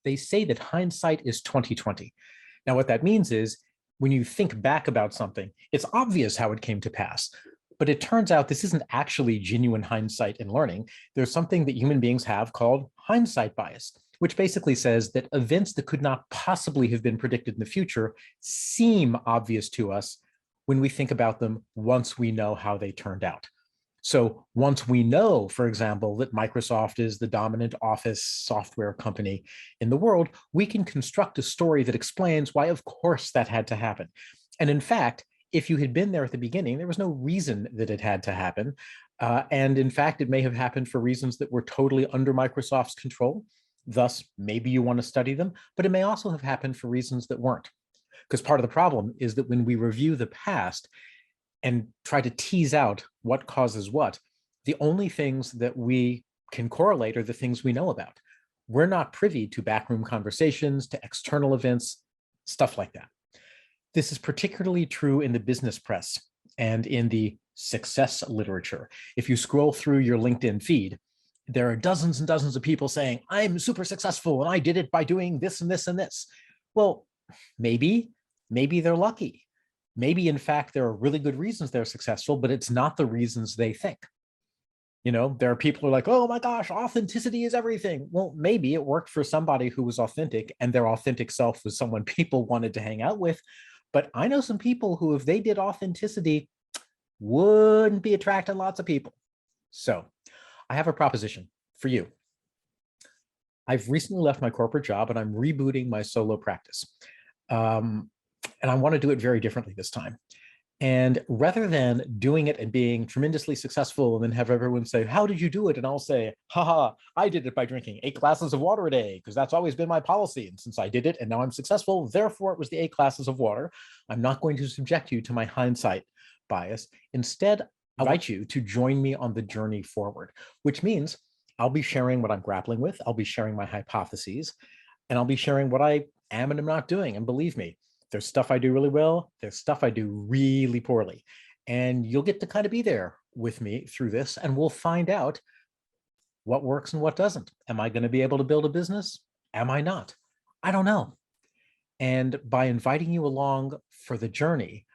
they say that hindsight is 2020. Now, what that means is when you think back about something, it's obvious how it came to pass. But it turns out this isn't actually genuine hindsight in learning. There's something that human beings have called hindsight bias, which basically says that events that could not possibly have been predicted in the future seem obvious to us when we think about them once we know how they turned out. So once we know, for example, that Microsoft is the dominant office software company in the world, we can construct a story that explains why, of course, that had to happen. And in fact, if you had been there at the beginning, there was no reason that it had to happen. And in fact, it may have happened for reasons that were totally under Microsoft's control. Thus, maybe you want to study them, but it may also have happened for reasons that weren't. Because part of the problem is that when we review the past and try to tease out what causes what, the only things that we can correlate are the things we know about. We're not privy to backroom conversations, to external events, stuff like that. This is particularly true in the business press and in the success literature. If you scroll through your LinkedIn feed, there are dozens and dozens of people saying, I'm super successful and I did it by doing this and this and this. Well, maybe they're lucky. Maybe, in fact, there are really good reasons they're successful, but it's not the reasons they think. You know, there are people who are like, oh my gosh, authenticity is everything. Well, maybe it worked for somebody who was authentic and their authentic self was someone people wanted to hang out with. But I know some people who, if they did authenticity, wouldn't be attracting lots of people. So I have a proposition for you. I've recently left my corporate job and I'm rebooting my solo practice. And I want to do it very differently this time. And rather than doing it and being tremendously successful and then have everyone say, how did you do it? And I'll say, haha, I did it by drinking 8 glasses of water a day, because that's always been my policy. And since I did it and now I'm successful, therefore it was the 8 glasses of water. I'm not going to subject you to my hindsight bias. Instead, I invite you to join me on the journey forward, which means I'll be sharing what I'm grappling with. I'll be sharing my hypotheses, and I'll be sharing what I am and am not doing. And believe me, there's stuff I do really well. There's stuff I do really poorly. And you'll get to kind of be there with me through this, and we'll find out what works and what doesn't. Am I going to be able to build a business? Am I not? I don't know. And by inviting you along for the journey,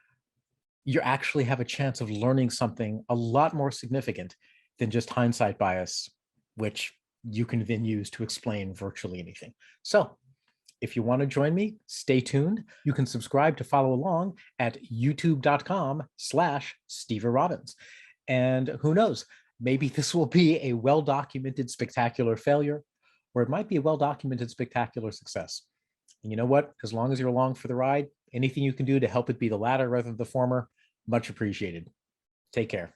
you actually have a chance of learning something a lot more significant than just hindsight bias, which you can then use to explain virtually anything. So if you want to join me, stay tuned. You can subscribe to follow along at youtube.com/SteveRobbins. And who knows, maybe this will be a well-documented spectacular failure, or it might be a well-documented spectacular success. And you know what? As long as you're along for the ride, anything you can do to help it be the latter rather than the former, much appreciated. Take care.